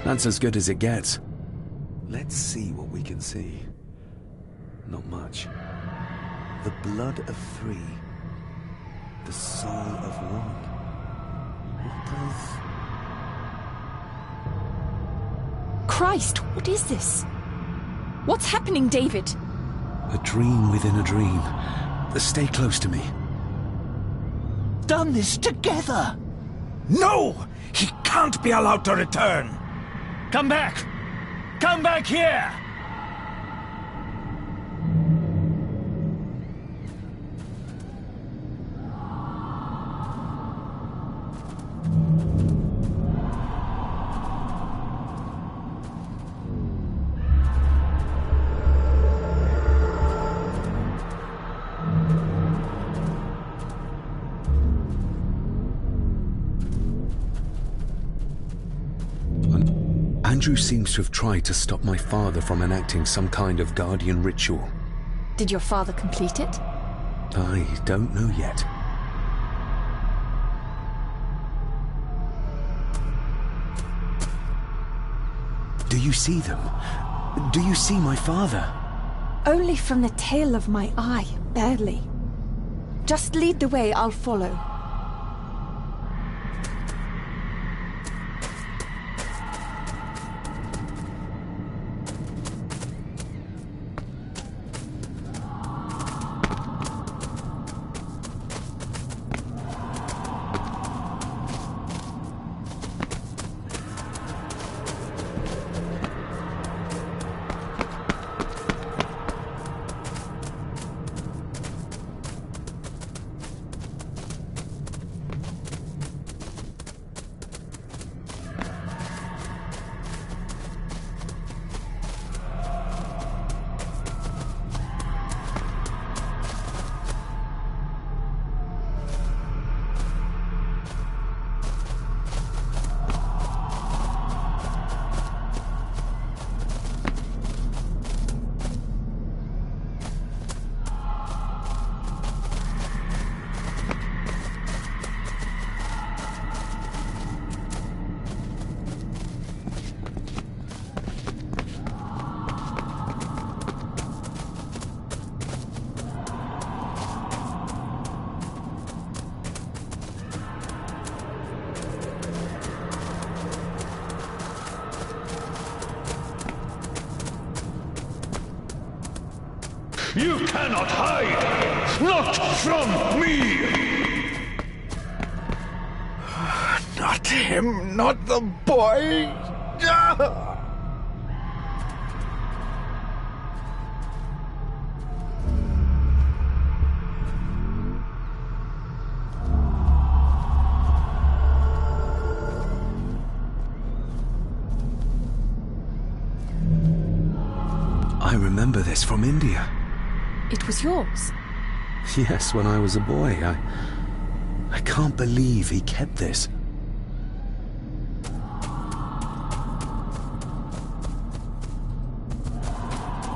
That's as good as it gets. Let's see what we can see. Not much. The blood of 3. The soul of 1. What does... Christ, what is this? What's happening, David? A dream within a dream. Stay close to me. Done this together! No! He can't be allowed to return! Come back! Come back here! Andrew seems to have tried to stop my father from enacting some kind of guardian ritual. Did your father complete it? I don't know yet. Do you see them? Do you see my father? Only from the tail of my eye, barely. Just lead the way, I'll follow. You cannot hide! Not from me! Not him, not the boy! I remember this from India. It was yours? Yes, when I was a boy. I can't believe he kept this.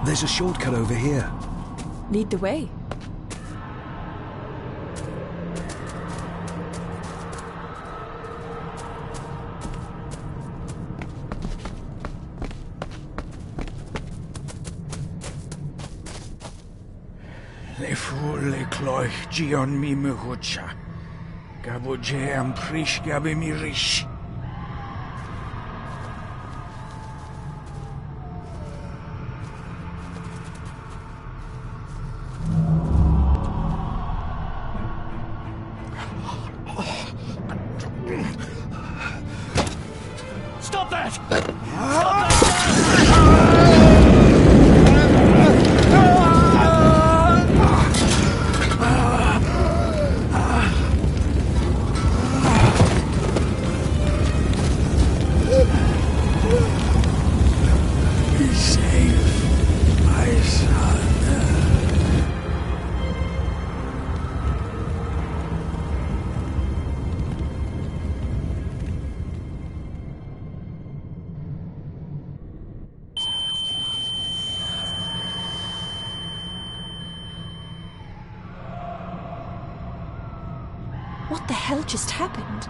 There's a shortcut over here. Lead the way. Le fu le cloch gion mi muhucha. Gabuje am prish gabe mi rish. Stop that! Stop that! What the hell just happened?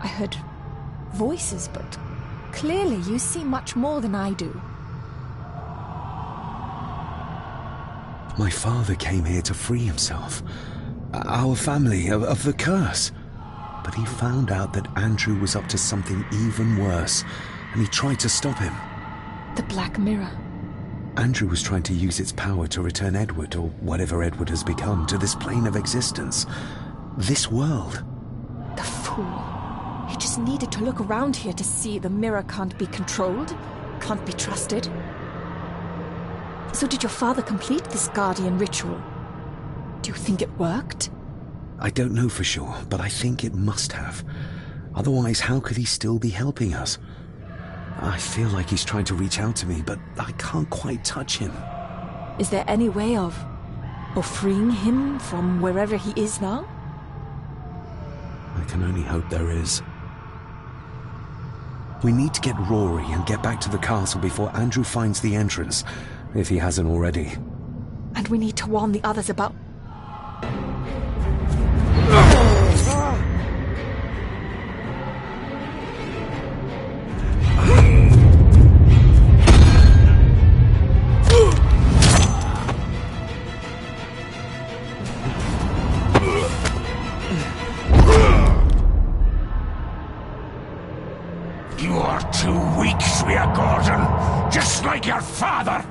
I heard voices, but Clearly, you see much more than I do. My father came here to free himself, our family, of the curse. But he found out that Andrew was up to something even worse, and he tried to stop him. The Black Mirror. Andrew was trying to use its power to return Edward, or whatever Edward has become, to this plane of existence. This world. The fool. He just needed to look around here to see the mirror can't be controlled, can't be trusted. So did your father complete this Guardian ritual? Do you think it worked? I don't know for sure, but I think it must have. Otherwise, how could he still be helping us? I feel like he's trying to reach out to me, but I can't quite touch him. Is there any way of freeing him from wherever he is now? I can only hope there is. We need to get Rory and get back to the castle before Andrew finds the entrance, if he hasn't already. And we need to warn the others about... You are too weak, Swear Gordon, just like your father!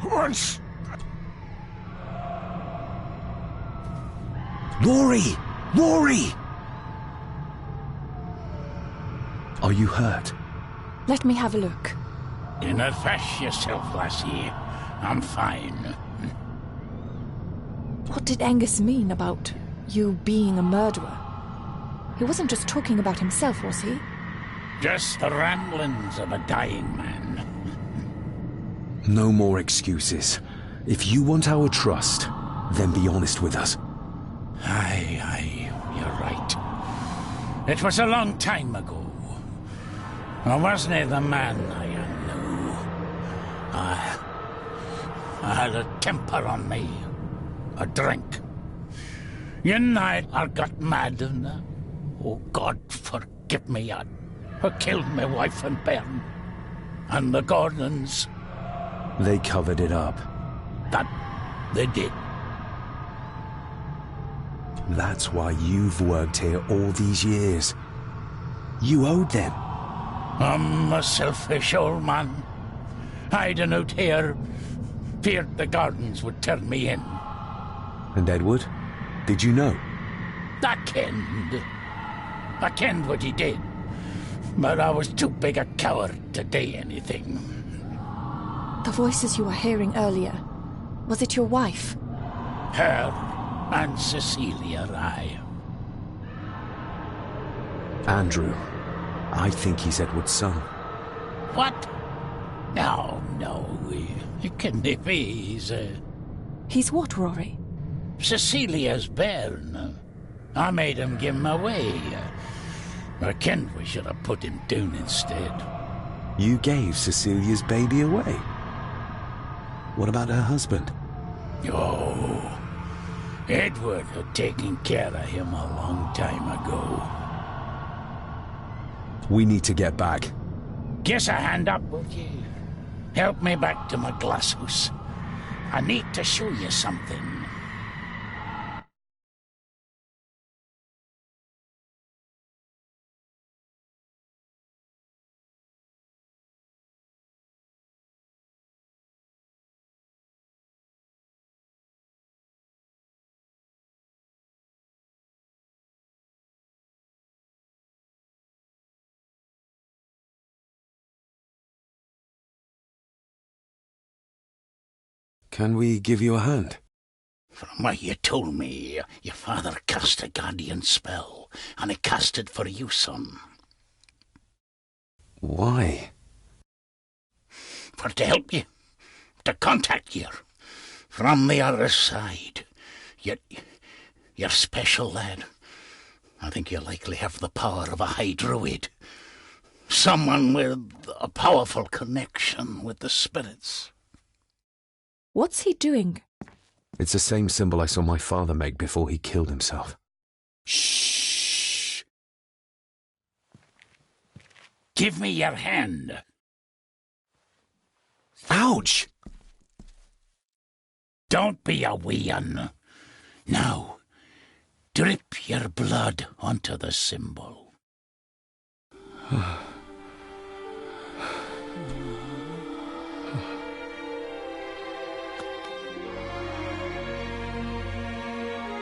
Once... Rory! Rory! Are you hurt? Let me have a look. Do not fash yourself, lassie. I'm fine. What did Angus mean about you being a murderer? He wasn't just talking about himself, was he? Just the ramblings of a dying man. No more excuses. If you want our trust, then be honest with us. Aye, you're right. It was a long time ago. I wasn't the man I am now. I had a temper on me. A drink. One night I got mad and, oh God forgive me, I killed my wife and bairn. And the Gordons. They covered it up. That they did. That's why you've worked here all these years. You owed them. I'm a selfish old man. Hiding out here, feared the Gordons would turn me in. And Edward? Did you know? I kenned what he did. But I was too big a coward to do anything. The voices you were hearing earlier, was it your wife? Her and Cecilia, aye. Andrew. I think he's Edward's son. What? No, it can't be. He's what, Rory? Cecilia's bairn. I made him give him away. I kenned we should have put him down instead. You gave Cecilia's baby away? What about her husband? Oh, Edward had taken care of him a long time ago. We need to get back. Give a hand up, will you? Help me back to my glasshouse. I need to show you something. Can we give you a hand? From what you told me, your father cast a guardian spell, and he cast it for you, son. Why? For to help you, to contact you from the other side. You're special, lad. I think you likely have the power of a high druid. Someone with a powerful connection with the spirits. What's he doing? It's the same symbol I saw my father make before he killed himself. Shh! Give me your hand. Ouch! Don't be a wee un. Now, drip your blood onto the symbol.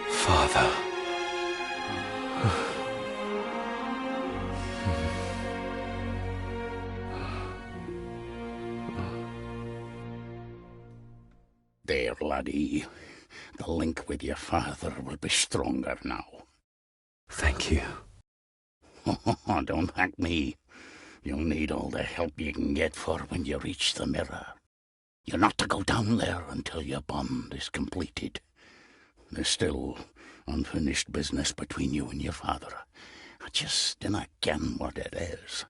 Father. There, laddie. The link with your father will be stronger now. Thank you. Don't thank me. You'll need all the help you can get for when you reach the mirror. You're not to go down there until your bond is completed. There's still unfinished business between you and your father. I just dinna ken what it is.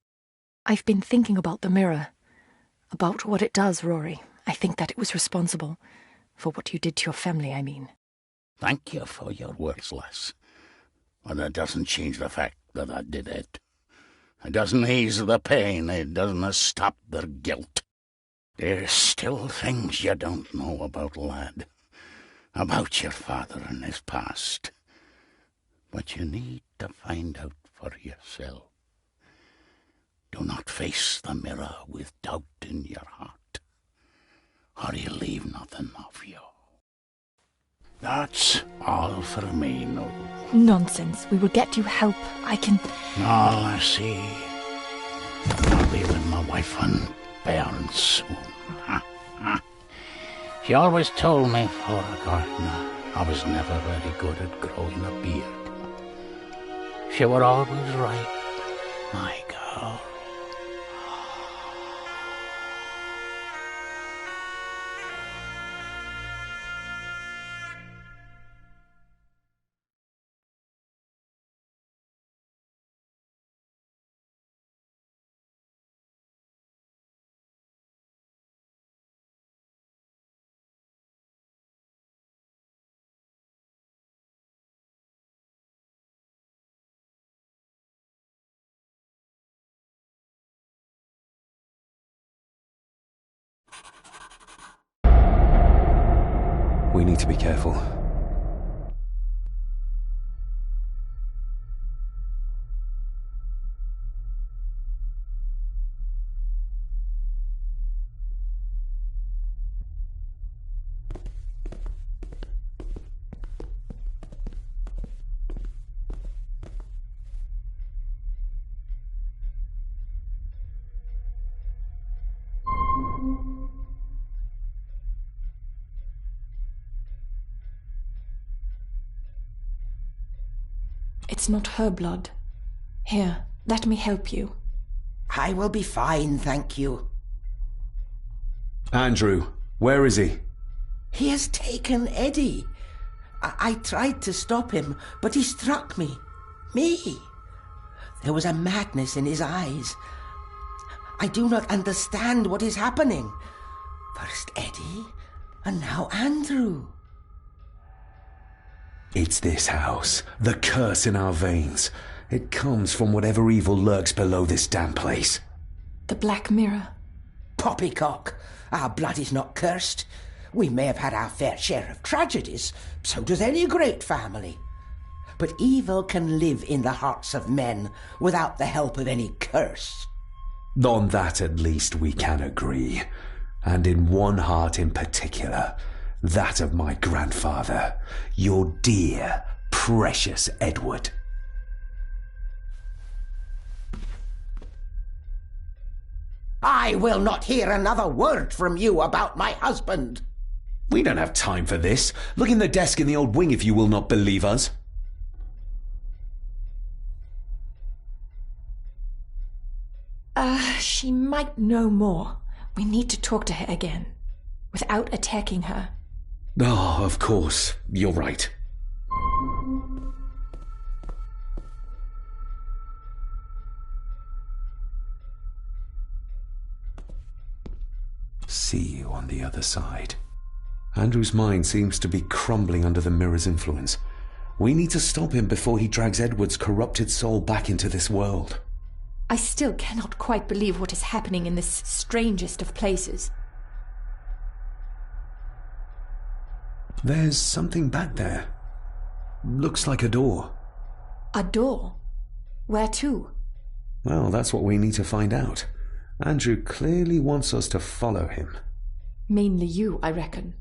I've been thinking about the mirror. About what it does, Rory. I think that it was responsible. For what you did to your family, I mean. Thank you for your words, lass. But it doesn't change the fact that I did it. It doesn't ease the pain. It doesn't stop their guilt. There's still things you don't know about, lad. About your father and his past. But you need to find out for yourself. Do not face the mirror with doubt in your heart, or you'll leave nothing of you. That's all for me, no. Nonsense. We will get you help. I can... All I see. I'll be with my wife and bairns soon. She always told me for a gardener I was never very good at growing a beard. She were always right, my girl. We need to be careful. It's not her blood. Here, let me help you. I will be fine, thank you. Andrew, where is he? He has taken Eddie. I tried to stop him, but he struck me. Me. There was a madness in his eyes. I do not understand what is happening. First Eddie, and now Andrew. It's this house. The curse in our veins. It comes from whatever evil lurks below this damn place. The Black Mirror. Poppycock. Our blood is not cursed. We may have had our fair share of tragedies. So does any great family. But evil can live in the hearts of men without the help of any curse. On that at least we can agree. And in one heart in particular. That of my grandfather, your dear, precious Edward. I will not hear another word from you about my husband. We don't have time for this. Look in the desk in the old wing if you will not believe us. She might know more. We need to talk to her again, without attacking her. Oh, of course. You're right. See you on the other side. Andrew's mind seems to be crumbling under the mirror's influence. We need to stop him before he drags Edward's corrupted soul back into this world. I still cannot quite believe what is happening in this strangest of places. There's something back there. Looks like a door. A door? Where to? Well, that's what we need to find out. Andrew clearly wants us to follow him. Mainly you, I reckon.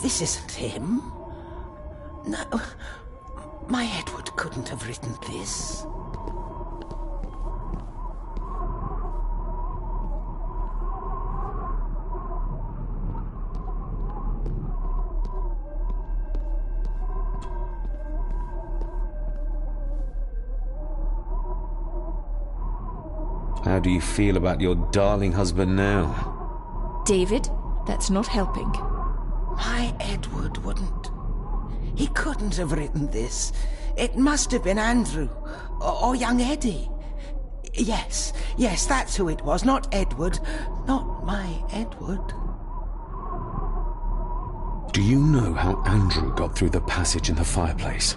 This isn't him. No, my Edward couldn't have written this. How do you feel about your darling husband now? David, that's not helping. My Edward wouldn't. He couldn't have written this. It must have been Andrew, or young Eddie. Yes, that's who it was, not Edward. Not my Edward. Do you know how Andrew got through the passage in the fireplace?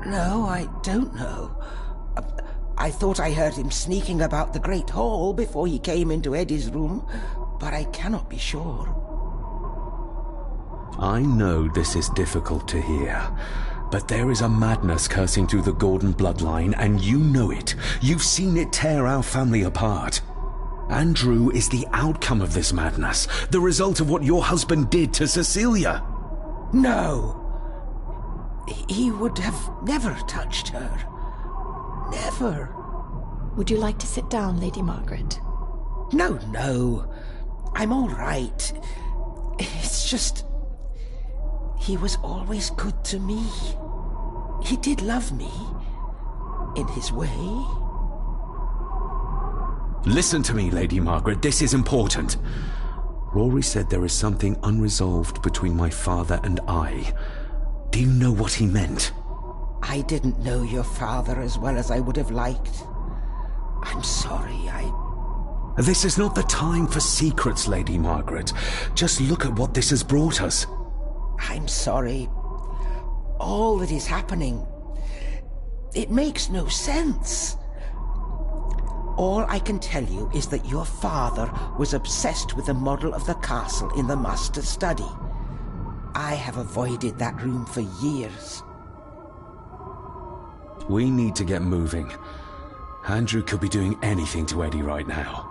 No, I don't know. I thought I heard him sneaking about the Great Hall before he came into Eddie's room, but I cannot be sure. I know this is difficult to hear, but there is a madness coursing through the Gordon bloodline, and you know it. You've seen it tear our family apart. Andrew is the outcome of this madness, the result of what your husband did to Cecilia. No. He would have never touched her. Never. Would you like to sit down, Lady Margaret? No. I'm all right. It's just... he was always good to me. He did love me. In his way. Listen to me, Lady Margaret. This is important. Rory said there is something unresolved between my father and I. Do you know what he meant? I didn't know your father as well as I would have liked. I'm sorry, This is not the time for secrets, Lady Margaret. Just look at what this has brought us. I'm sorry. All that is happening, it makes no sense. All I can tell you is that your father was obsessed with the model of the castle in the master study. I have avoided that room for years. We need to get moving. Andrew could be doing anything to Eddie right now.